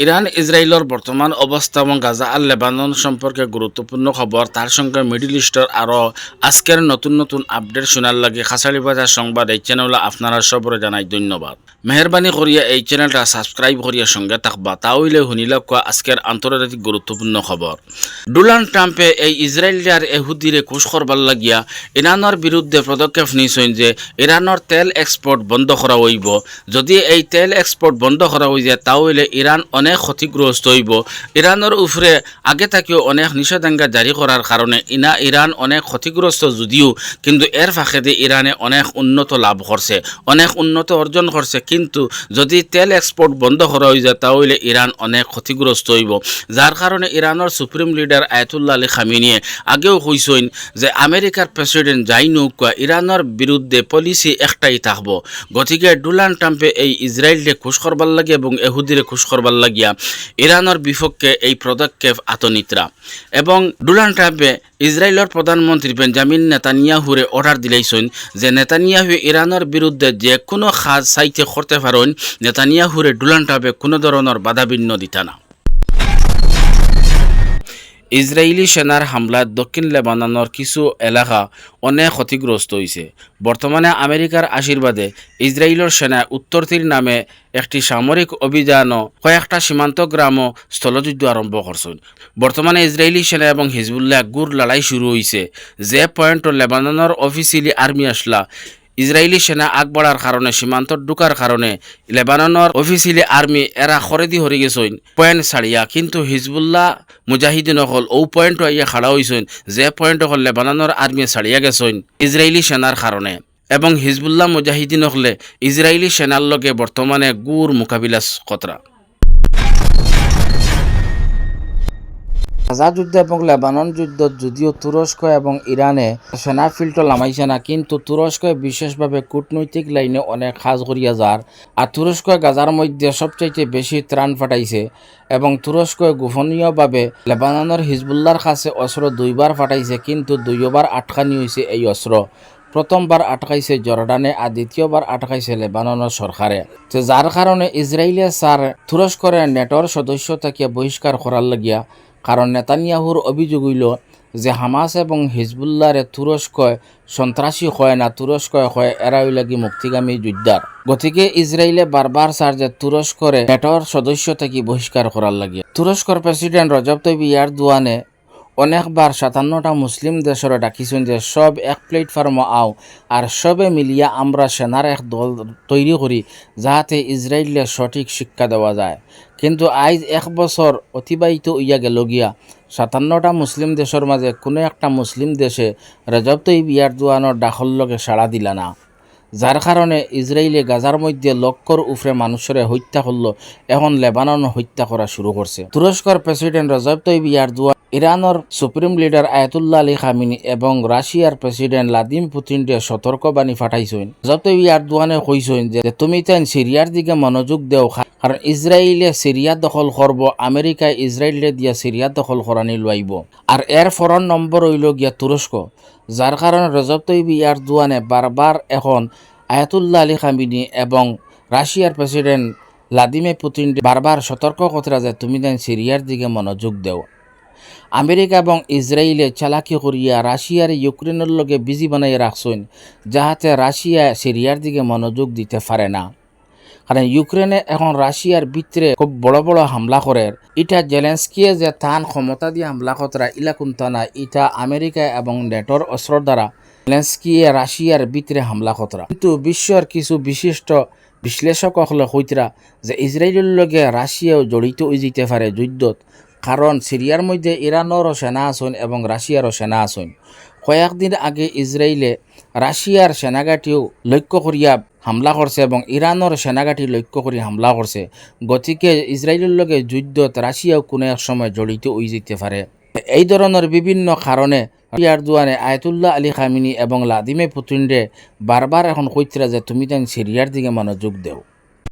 Iran ইসরায়েলের বর্তমান অবস্থা এবং গাজা আর লেবানন সম্পর্কে গুরুত্বপূর্ণ খবর, তার সঙ্গে মিডল ইস্টের আরও আজকের নতুন নতুন আপডেট শোনার লাগে খাসালি বাজার সংবাদ এই চ্যানেলে আপনারা সবরে জানাই ধন্যবাদ। মেহরবানি করিয়া এই চ্যানেলটা সাবস্ক্রাইব করিয়া সঙ্গে থাকবা, তাহলে শুনিলে কোয়া আজকের আন্তর্জাতিক গুরুত্বপূর্ণ খবর। ডোনাল্ড ট্রাম্পে এই ইসরায়েলিয়ার এহুদিরে খুশ করবার লাগিয়া ইরানের বিরুদ্ধে পদক্ষেপ নিয়েছেন যে ইরানের তেল এক্সপোর্ট বন্ধ করা হইব। যদি এই তেল এক্সপোর্ট বন্ধ করা হয়ে যায় তাহলে ইরান অনেক ক্ষতিগ্রস্ত হইব। ইরানের উপরে আগে থেকেও অনেক নিষেধাজ্ঞা জারি করার কারণে ইরান অনেক ক্ষতিগ্রস্ত, যদিও কিন্তু এর ফাঁকেতে ইরানে অনেক উন্নত লাভ করছে, অনেক উন্নত অর্জন করছে। কিন্তু যদি তেল এক্সপোর্ট বন্ধ করা হয়ে যায় তাহলে ইরান অনেক ক্ষতিগ্রস্ত হইব, যার কারণে ইরানের সুপ্রিম লিডার আয়াতুল্লাহ আলী খামেনিয়ে আগেও কইছেন যে আমেরিকার প্রেসিডেন্ট যাই নৌকা ইরানের বিরুদ্ধে পলিসি একটাই থাকবো। গতিকে ডোনাল্ড ট্রাম্পে এই ইসরায়েলকে খুশ করবার লাগে এবং এহুদিরে খুশ করবার লাগিয়া ইরানের বিপক্ষে এই পদক্ষেপ আতনিত্রা। এবং ডোনাল্ড ট্রাম্পে ইসরায়েলের প্রধানমন্ত্রী বেঞ্জামিন নেতানিয়াহুরে অর্ডার দিলেইছেন যে নেতানিয়াহু ইরানের বিরুদ্ধে যে কোনো কাজ চাইতে করতে পারেন, নেতানিয়াহুরে ডোনাল্ড ট্রাম্পে কোনো ধরনের বাধাবিঘ্ন দিতা না। ইসরায়েলি সেনার হামলায় দক্ষিণ লেবাননের কিছু এলাকা অনেক ক্ষতিগ্রস্ত হয়েছে। বর্তমানে আমেরিকার আশীর্বাদে ইসরায়েলের সেনায় উত্তর তীর নামে একটি সামরিক অভিযানও কয়েকটা সীমান্ত গ্রামও স্থলযুদ্ধ আরম্ভ করছেন। বর্তমানে ইসরায়েলি সেনা এবং হিজবুল্লাহ গুড় লড়াই শুরু হয়েছে। যে পয়েন্ট লেবাননের অফিসিয়ালি আর্মি আসলা ইসরায়েলি সেনা আগবাড়ার কারণে সীমান্ত ঢুকার কারণে লেবাননের অফিসিয়ালি আর্মি এরা খরেদি হরে গেছেন পয়েন্ট ছাড়িয়া, কিন্তু হিজবুল্লাহ মুজাহিদিন হল ও পয়েন্ট আইয়া খাড়া হয়েছেন যে পয়েন্ট হল লেবাননের আর্মি ছাড়িয়া গেছেন ইসরায়েলি সেনার কারণে। এবং হিজবুল্লাহ মুজাহিদিন হলে ইসরায়েলি সেনার লগে বর্তমানে গুড় মোকাবিলা কতরা। গাজা যুদ্ধ এবং লেবানন যুদ্ধ যদিও তুরস্ক এবং ইরানে সেনা ফিল্ড লামাইছে না, কিন্তু তুরস্ক বিশেষভাবে কূটনৈতিক লাইনে অনেক কাজ করিয়া যার। আর তুরস্ক গাজার মধ্যে সবচাইতে বেশি ত্রাণ ফাটাইছে এবং তুরস্ক গোপনীয়ভাবে লেবাননের হিজবুল্লাহর কাছে অস্ত্র দুইবার ফাটাইছে, কিন্তু দুইবার আটকানি হয়েছে এই অস্ত্র। প্রথমবার আটকাইছে জর্ডানে আর দ্বিতীয়বার আটকাইছে লেবাননের সরকারে। তো যার কারণে ইসরায়েলে স্যার তুরস্কর নেটোর সদস্য থেকে বহিষ্কার করার লাগিয়া, কারণ নেতানিয়াহুর অভিযোগ হইল যে হামাস এবং হিজবুল্লাহরে তুরস্ক সন্ত্রাসী হয় না, তুরস্ক হয় এরা হইলাগি মুক্তিগামী যোদ্ধার। গতিকে ইসরায়েলে বারবার স্যার যে তুরস্করে নেটোর সদস্য থেকে বহিষ্কার করার লাগে। তুরস্কর প্রেসিডেন্ট রজব তাইয়িপ এরদোয়ানে অনেকবার 57টা মুসলিম দেশের ডাকিছেন যে সব এক প্ল্যাটফর্মে আও আর সবে মিলিয়া আমরা সেনার এক দল তৈরি করি যাহাতে ইসরায়েলে সঠিক শিক্ষা দেওয়া যায়। কিন্তু আজ এক বছর অতিবাহিত হইয়া গেল গিয়া 57টা মুসলিম দেশের মাঝে কোনো একটা মুসলিম দেশে রজব তাইয়িপ এরদোয়ানের ডাকর লগে সাড়া দিলা না, যার কারণে ইসরায়েলে গাজার মধ্যে লক্ষর উপরে মানুষের হত্যা করলো। এখন লেবানন হত্যা করা শুরু করছে। তুরস্কর প্রেসিডেন্ট রজব তাইয়িপ এরদোয়ান, ইরানের supreme leader Ayatollah Ali Khamenei এবং রাশিয়ার প্রেসিডেন্ট ভ্লাদিমির পুতিনকে সতর্কবাণী ফাটাইছেন। রজব তাইয়িপ এরদোয়ানে কইছেন যে তুমি তাই সিরিয়ার দিকে মনোযোগ দেও, কারণ ইসরায়েলে সিরিয়া দখল করব, আমেরিকায় ইসরায়েলে দিয়া সিরিয়া দখল করানি লইব। আর এর ফরন নম্বর হইল গিয়া তুরস্ক, যার কারণে রজব তাইয়িপ এরদোয়ানে বারবার এখন আয়াতুল্লাহ আলী খামেনি এবং রাশিয়ার প্রেসিডেন্ট ভ্লাদিমির পুতিন বারবার সতর্ক কতরা যে তুমি তাই সিরিয়ার দিকে মনোযোগ দেও। আমেরিকা এবং ইসরায়েলে চালাকি করিয়া রাশিয়ার ইউক্রেনের লগে বিজি বানাইয়া রাখছেন যাহাতে রাশিয়া সিরিয়ার দিকে মনোযোগ দিতে পারে না। কারণ ইউক্রেনে এখন রাশিয়ার ভিতরে খুব বড় বড় হামলা করে, এটা জেলেন্সকিয়ে যে তান ক্ষমতা দিয়ে হামলা কতরা ইলা কুন্তা না, এটা আমেরিকা এবং নেটোর অস্ত্র দ্বারা জেলেন্সকিয়ে রাশিয়ার ভিতরে হামলা কতরা। কিন্তু বিশ্বের কিছু বিশিষ্ট বিশ্লেষক হলে কইতরা যে ইসরায়েলের লগে রাশিয়াও জড়িত হয়ে যেতে পারে যুদ্ধত, কারণ সিরিয়ার মধ্যে ইরানেরও সেনা আছেন এবং রাশিয়ারও সেনা আছেন। কয়েকদিন আগে ইসরায়েলে রাশিয়ার সেনাঘাটিও লক্ষ্য করিয়া হামলা করছে এবং ইরানের সেনাঘাটি লক্ষ্য করে হামলা করছে। গতিকে ইসরায়েলের লগে যুদ্ধত রাশিয়াও কোনো এক সময় জড়িত হয়ে যেতে পারে। এই ধরনের বিভিন্ন কারণে এরদোয়ানে আয়াতুল্লাহ আলী খামেনি এবং ভ্লাদিমির পুতিনরে বারবার এখন কইতরা যে তুমি তাই সিরিয়ার দিকে মনোযোগ দেও।